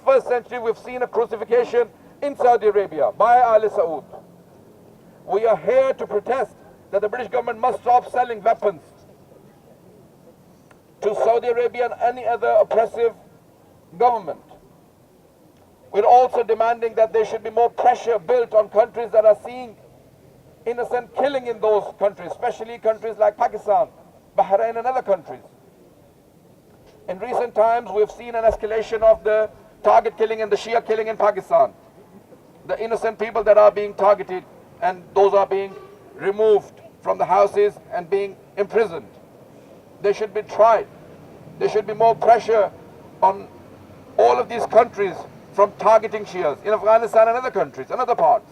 21st century, we've seen a crucifixion in Saudi Arabia by Ali Saud. We are here to protest that the British government must stop selling weapons to Saudi Arabia and any other oppressive government. We're also demanding that there should be more pressure built on countries that are seeing innocent killing in those countries, especially countries like Pakistan, Bahrain and other countries. In recent times, we've seen an escalation of the target killing and the Shia killing in Pakistan. The innocent people that are being targeted, and those are being removed from the houses and being imprisoned. They should be tried. There should be more pressure on all of these countries from targeting Shias in Afghanistan and other countries and other parts.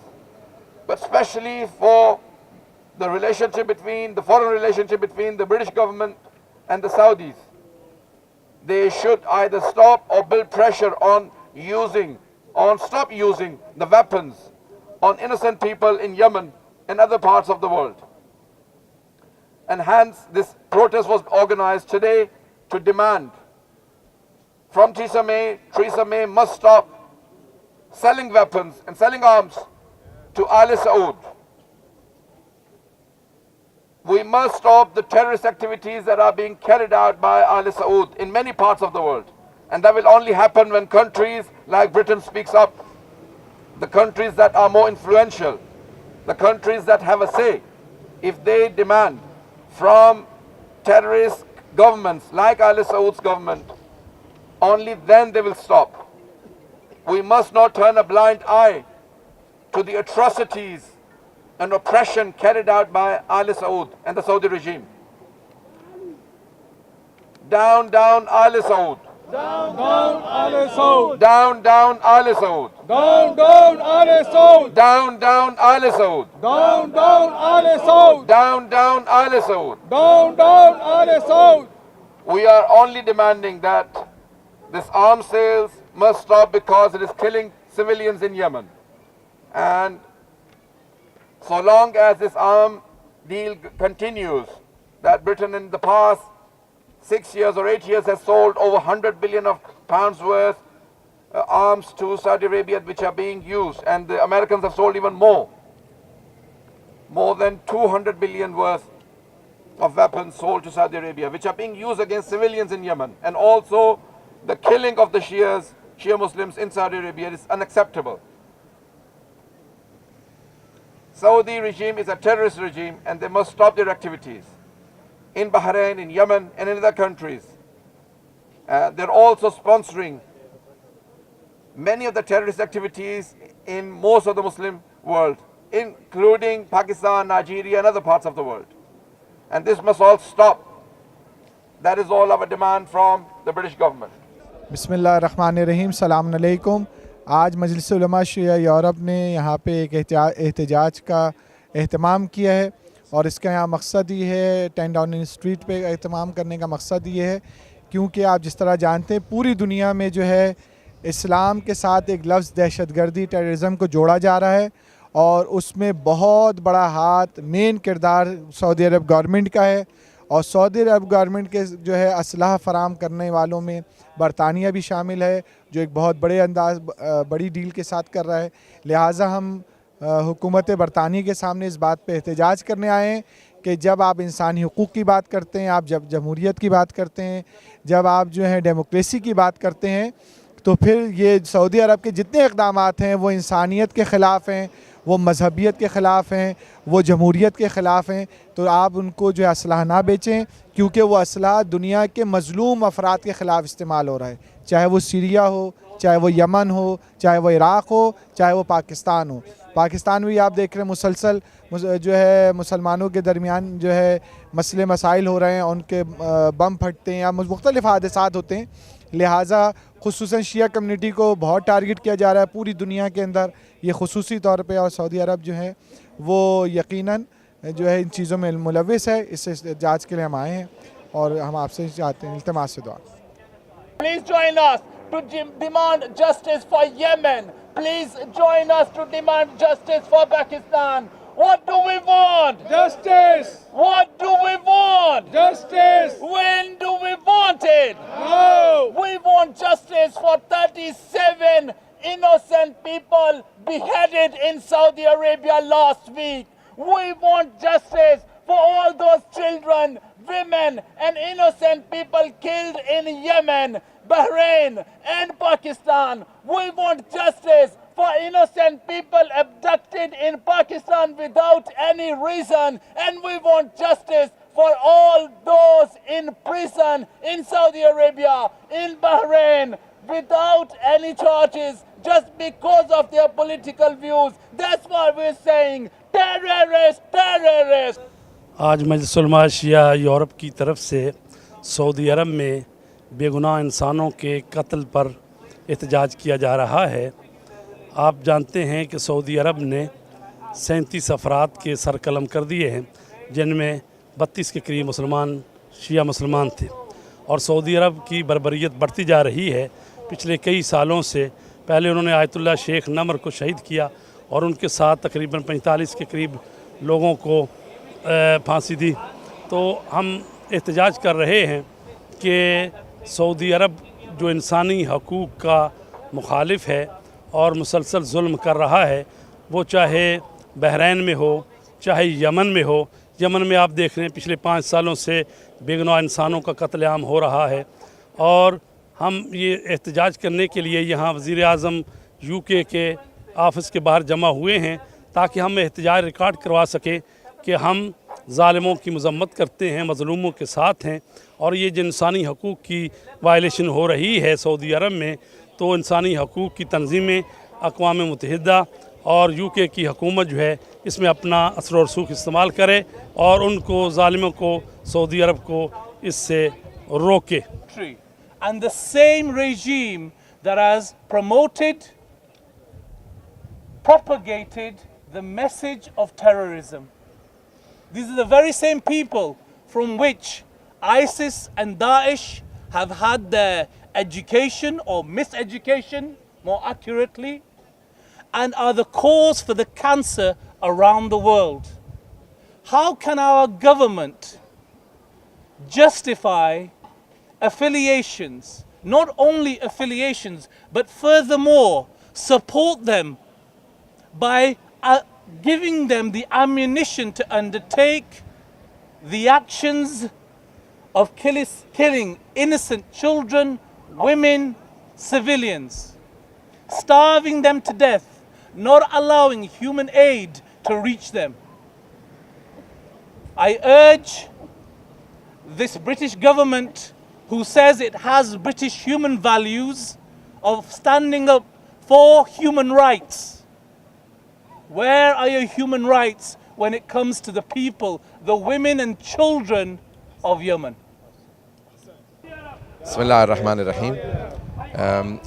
But especially for the relationship between, the foreign relationship between the British government and the Saudis. They should either stop or build pressure on stop using the weapons on innocent people in Yemen and other parts of the world. And hence this protest was organized today to demand from Theresa May must stop selling weapons and selling arms to Ali Saud. We must stop the terrorist activities that are being carried out by Ali Saud in many parts of the world. And that will only happen when countries like Britain speaks up, the countries that are more influential, the countries that have a say. If they demand from terrorist governments like Ali Saud's government, only then they will stop. We must not turn a blind eye to the atrocities and oppression carried out by Ali Saud and the Saudi regime. Down, down Ali Saud. Down, down Ali Saud. Down, down Ali Saud. Down, down Ali Saud. Down, down Ali Saud. Down, down Ali Saud. Down, down Ali Saud. Down, down Ali Saud. We are only demanding that this arms sales must stop because it is killing civilians in Yemen. And so long as this arms deal continues, that Britain in the past 6 years or 8 years has sold over 100 billion of pounds worth arms to Saudi Arabia, which are being used, and the Americans have sold even more than 200 billion worth of weapons sold to Saudi Arabia, which are being used against civilians in Yemen. And also the killing of the Shia Muslims in Saudi Arabia is unacceptable. Saudi regime is a terrorist regime and they must stop their activities in Bahrain, in Yemen and in other countries. They're also sponsoring many of the terrorist activities in most of the Muslim world, including Pakistan, Nigeria and other parts of the world. And this must all stop. That is all our demand from the British government. बिस्मिल्लाहिर्रहमानिर्रहीम, सलाम अलैकुम। आज मजलिस उलमा शिया Europe ने यहाँ पे एक एहतजाज का एहतमाम किया है और इसका यहाँ मकसद ये है, 10 डाउनिंग स्ट्रीट पे एहतमाम करने का मकसद ये है क्योंकि आप जिस तरह जानते हैं पूरी दुनिया में जो है इस्लाम के साथ एक लफ्ज़ दहशतगर्दी, टेररिज़म को जोड़ा जा रहा है और उसमें बहुत बड़ा हाथ, मेन किरदार सऊदी अरब गवर्नमेंट का है। और सऊदी अरब गवर्नमेंट के जो है असलहा फराम करने वालों में बरतानिया भी शामिल है, जो एक बहुत बड़ी डील के साथ कर रहा है। लिहाजा हम हुकूमत बरतानिया के सामने इस बात पे एहतजाज करने आए हैं कि जब आप इंसानी हुकूक़ की बात करते हैं, आप जब जमहूरियत की बात करते हैं, जब आप जो है डेमोक्रेसी की बात करते हैं, तो फिर ये सऊदी अरब के जितने इक़दामात हैं वो इंसानियत के ख़िलाफ़ हैं, वो मजहबियत के ख़िलाफ़ हैं, वो जमहूरियत के ख़िलाफ़ हैं। तो आप उनको जो है असलहा ना बेचें क्योंकि वो असलहा दुनिया के मज़लूम अफराद के ख़िलाफ़ इस्तेमाल हो रहा है, चाहे वो सीरिया हो, चाहे वो यमन हो, चाहे वो इराक़ हो, चाहे वो पाकिस्तान हो। पाकिस्तान में आप देख रहे हैं मुसलसल जो है मुसलमानों के दरमियान जो है मसले मसाइल हो रहे हैं, उनके बम फटते हैं या मुख्तलिफ़ हादसात होते हैं। लिहाजा खुसूसन शिया कम्युनिटी को बहुत टारगेट किया जा रहा है पूरी दुनिया के अंदर, ये खुसूसी तौर पे, और सऊदी अरब जो है वो यकीनन जो है इन चीज़ों में मुलविस है। इस जांच के लिए हम आए हैं और हम आपसे चाहते हैं, इल्तिमास से दुआ। Please join us to demand justice for Yemen. Please join us to demand justice for Pakistan. What do we want? Justice! What do we want? Justice! When do we want it? No! We want justice for 37 innocent people beheaded in Saudi Arabia last week. We want justice for all those children, women and innocent people killed in Yemen, Bahrain and Pakistan. We want justice for innocent people abducted in Pakistan without any reason, and we want justice for all those in prison in Saudi Arabia, in Bahrain, without any charges, just because of their political views. That's why we're saying terrorists, terrorists. आज मजलिस उलमा शिया Europe की तरफ से Saudi अरब में बेगुनाह इंसानों के कत्ल पर एहतजाज किया जा रहा है। आप जानते हैं कि सऊदी अरब ने 37 अफराद के सर कलम कर दिए हैं, जिनमें 32 के करीब मुसलमान शिया मुसलमान थे, और सऊदी अरब की बर्बरियत बढ़ती जा रही है। पिछले कई सालों से पहले उन्होंने आयतुल्लाह शेख नमर को शहीद किया और उनके साथ तकरीबन 45 के करीब लोगों को फांसी दी। तो हम एहतजाज कर रहे हैं कि सऊदी अरब जो इंसानी हकूक़ का मुखालिफ है और मुसलसल जुल्म कर रहा है, वो चाहे बहरैन में हो, चाहे यमन में हो। यमन में आप देख रहे हैं पिछले 5 सालों से बेगुनाह इंसानों का कत्लेआम हो रहा है, और हम ये एहतजाज करने के लिए यहाँ वज़ीर आज़म UK के ऑफ़िस के बाहर जमा हुए हैं, ताकि हम एहतजाज रिकॉर्ड करवा सकें कि हम ज़ालिमों की मज़म्मत करते हैं, मज़लूमों के साथ हैं, और ये जो इंसानी हकूक़ की वायलेशन हो रही है सऊदी अरब में, तो इंसानी हकूक़ की तंजीमें, अक़वाम मुत्तहिदा और UK की हुकूमत जो है इसमें अपना असर और रसूख इस्तेमाल करे और उनको ज़ालिमों को, सऊदी अरब को इससे रोके। And the same regime that has promoted, propagated the message of terrorism. These are the very same people from which ISIS and Daesh have had their education or miseducation, more accurately, and are the cause for the cancer around the world. How can our government justify affiliations, not only affiliations, but furthermore support them by giving them the ammunition to undertake the actions of killing innocent children, women, civilians, starving them to death, not allowing human aid to reach them? I urge this British government, who says it has British human values of standing up for human rights. Where are your human rights when it comes to the people, the women and children of Yemen? बिस्मिल्लाहिर्रहमानिर्रहीम।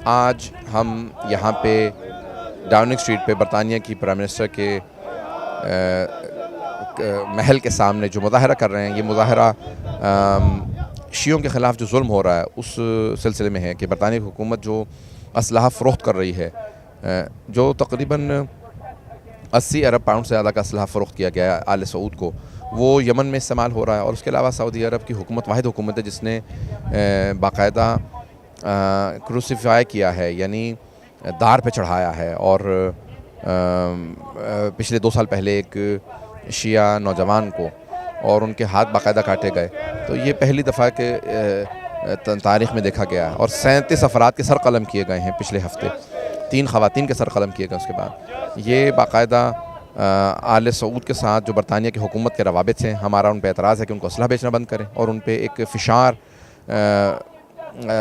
आज हम यहाँ पे Downing street पे बरतानिया की prime minister के महल के सामने जो मुज़ाहरा कर रहे हैं, ये मुज़ाहरा शियों के ख़िलाफ़ जो जुल्म हो रहा है उस सिलसिले में है कि बरतानिया की हुकूमत जो असलहा फ़रोख्त कर रही है, जो तकरीबन 80 अरब पाउंड से ज़्यादा का असलहा फ़रोख्त किया गया है आले सऊद को, वो यमन में इस्तेमाल हो रहा है। और उसके अलावा सऊदी अरब की हुकूमत वाहिद हुकूमत है जिसने बाकायदा क्रूसीफाई किया है, यानी दार पे चढ़ाया है। और पिछले 2 साल पहले एक शिया नौजवान को और उनके हाथ बाकायदा काटे गए। तो ये पहली दफ़ा के तारीख़ में देखा गया है। और 37 अफराद के सर कलम किए गए हैं पिछले हफ़्ते, 3 ख़वातीन के सर कलम किए गए। उसके बाद ये बाकायदा आले सऊद के साथ जो बरतानिया की हुकूमत के रवाबित हैं, हमारा उन पर एतराज़ है कि उनको असलहा बेचना बंद करें और उन पर एक फ़िशार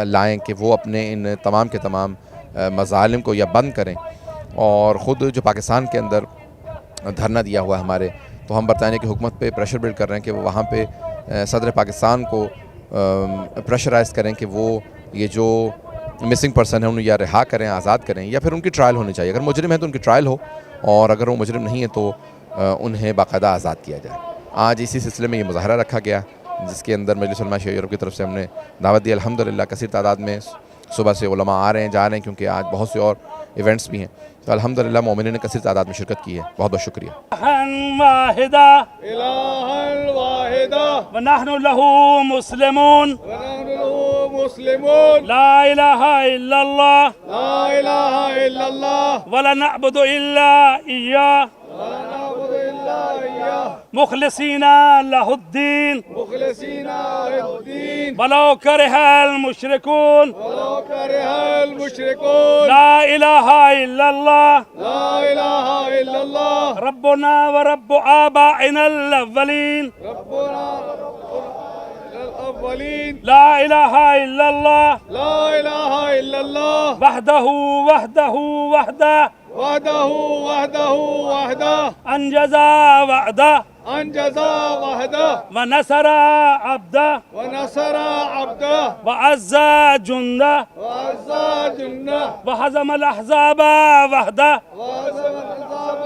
लाएँ कि वो अपने इन तमाम के तमाम मज़ालिम को या बंद करें। और ख़ुद जो पाकिस्तान के अंदर धरना दिया हुआ है हमारे, तो हम बरतानिया की हुकूमत पे प्रेशर बिल्ड कर रहे हैं कि वो वहाँ पे सदर पाकिस्तान को प्रेशराइज़ करें कि वो ये जो मिसिंग पर्सन है उन्हें या रिहा करें, आज़ाद करें, या फिर उनकी ट्रायल होनी चाहिए। अगर मुजरिम है तो उनकी ट्रायल हो, और अगर वो मुजरिम नहीं है तो उन्हें बाकायदा आज़ाद किया जाए। आज इसी सिलसिले में ये मुज़ाहरा रखा गया, जिसके अंदर मजलिस उलमा शिया यूरोप की तरफ से हमने दावत दी। अल्हम्दुलिल्लाह कसीर तादाद में सुबह से उलमा आ रहे हैं, जा रहे हैं, क्योंकि आज बहुत से और ایونٹس بھی ہیں. تو الحمدللہ مومنین نے کثیر تعداد میں شرکت کی ہے. بہت بہت شکریہ. واحدة إلها واحدة ونحن له مسلمون ونحن له مسلمون لا إله إلا الله لا إله إلا الله ولا نعبد إلا إياه ولا نعبد إلا إياه مخلصين له الدين مخلصين له الدين ولو كره المشركون ولو كره المشركون لا إله إلا الله لا إله إلا الله ربنا ورب آبائنا الأولين ربنا الأولين لا إله إلا الله لا إله إلا الله وحده وحده وحده وحده وحده وحده أنجز وعده أنجز وحده ونصر عبده ونصر عبده وعز جنده وعز جنده وهزم الأحزاب وحده وهزم الأحزاب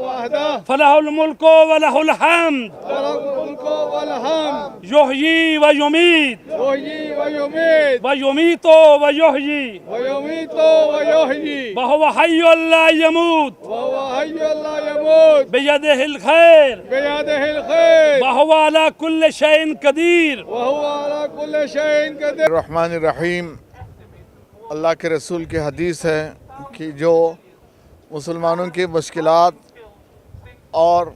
وحده فله الملك وله الحمد له الملك والحمد يحيي ويميت يحيي ويميت ويميت ويحيي ويميت ويحيي وهو حي لا يموت وهو حي لا يموت بيده الخير بيده الخير وهو على كل شيء قدير وهو على كل شيء قدير. الرحمن الرحیم. اللہ کے رسول کی حدیث ہے کہ جو مسلمانوں کی مشکلات اور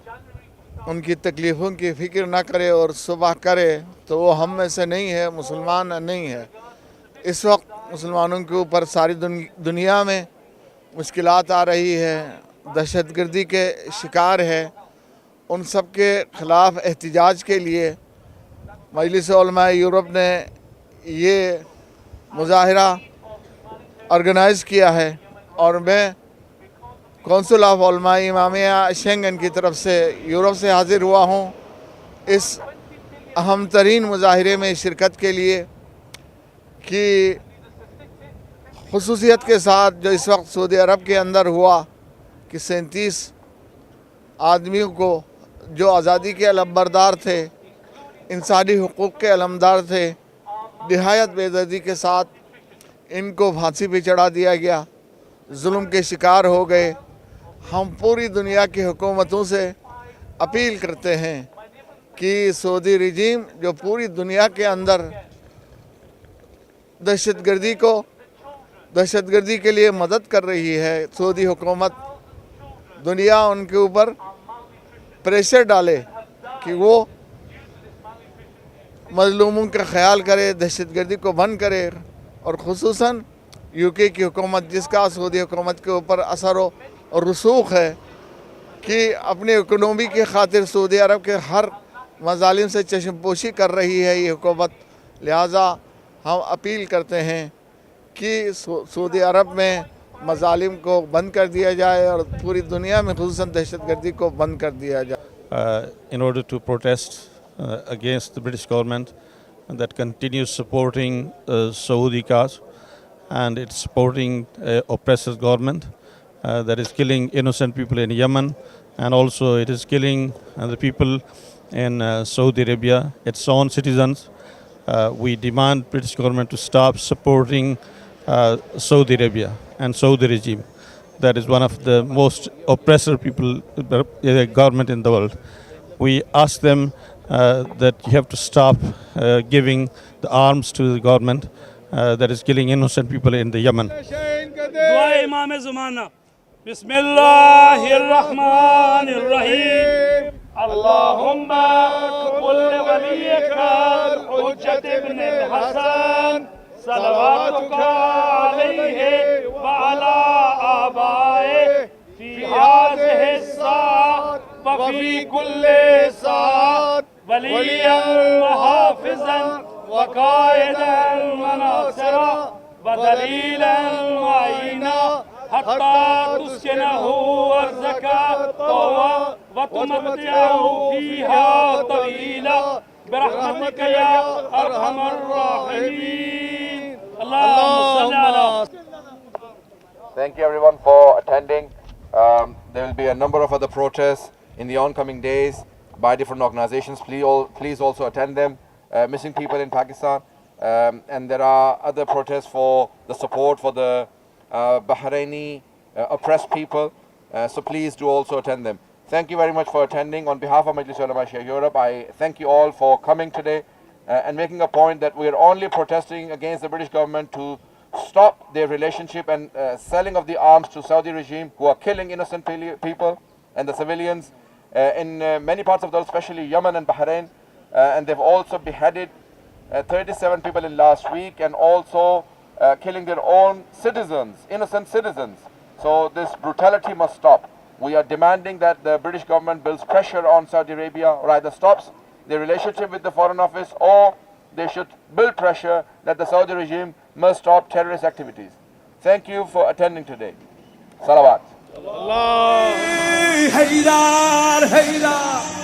ان کی تکلیفوں کی فکر نہ کرے اور صبح کرے تو وہ ہم میں سے نہیں ہے، مسلمان نہیں ہے. اس وقت مسلمانوں کے اوپر ساری دنیا میں مشکلات آ رہی ہے، دہشت گردی کے شکار ہے. ان سب کے خلاف احتجاج کے لیے مجلس علماء یورپ نے یہ مظاہرہ آرگنائز کیا ہے اور میں کونسل آف علماء امامیہ شینگن کی طرف سے یورپ سے حاضر ہوا ہوں اس اہم ترین مظاہرے میں شرکت کے لیے کہ خصوصیت کے ساتھ جو اس وقت سعودی عرب کے اندر ہوا کہ 37 آدمیوں کو جو آزادی کے علمبردار تھے، انسانی حقوق کے علمدار تھے، نہایت بے دردی کے ساتھ ان کو پھانسی پہ چڑھا دیا گیا، ظلم کے شکار ہو گئے. ہم پوری دنیا کی حکومتوں سے اپیل کرتے ہیں کہ سعودی رجیم جو پوری دنیا کے اندر دہشت گردی کے لیے مدد کر رہی ہے، سعودی حکومت دنیا ان کے اوپر پریشر ڈالے کہ وہ مظلوموں کا خیال کرے، دہشت گردی کو بند کرے. اور خصوصاً یو کے کی حکومت جس کا سعودی حکومت کے اوپر اثر و رسوخ ہے کہ اپنی اکنومی کی خاطر سعودی عرب کے ہر مظالم سے چشم پوشی کر رہی ہے یہ حکومت. لہٰذا ہم اپیل کرتے ہیں کہ سعودی عرب میں مظالم کو بند کر دیا جائے اور پوری دنیا میں خصوصاً دہشت گردی کو بند کر دیا جائے. In order to protest against the British government that continues supporting Saudi cause, and it's supporting oppressive government that is killing innocent people in Yemen, and also it is killing the people in Saudi Arabia, its own citizens. We demand British government to stop supporting Saudi Arabia and Saudi regime. That is one of the most oppressive people, government in the world. We ask them that you have to stop giving the arms to the government that is killing innocent people in the Yemen. دعا امام زمانہ بسم اللہ الرحمن الرحیم اللہم قل ولیک الحجت ابن الحسن صلواتک علیہ وعلا آبائے فی هذه الساعة وفی کل ساعة ولیا وحافظا وقائدا وناصرا ودلیلا معینا حتى تسكنه أرزك طوى وتمتعه فيها طويلا برحمتك يا أرحم الراحمين اللهم صل على. Thank you everyone for attending. There will be a number of other protests in the oncoming days by different organizations. Please also attend them. Missing people in Pakistan. And there are other protests for the support for the Bahraini oppress people. So please do also attend them. Thank you very much for attending. On behalf of Majlis Ulama Shia Europe, I thank you all for coming today and making a point that we are only protesting against the British government to stop their relationship and selling of the arms to Saudi regime, who are killing innocent people and the civilians in many parts of the world, especially Yemen and Bahrain. And they've also beheaded 37 people in last week, and also killing their own citizens, innocent citizens. So this brutality must stop. We are demanding that the British government builds pressure on Saudi Arabia, or either stops their relationship with the Foreign Office, or they should build pressure that the Saudi regime must stop terrorist activities. Thank you for attending today. Salawat. Allah. Haydar, Haydar.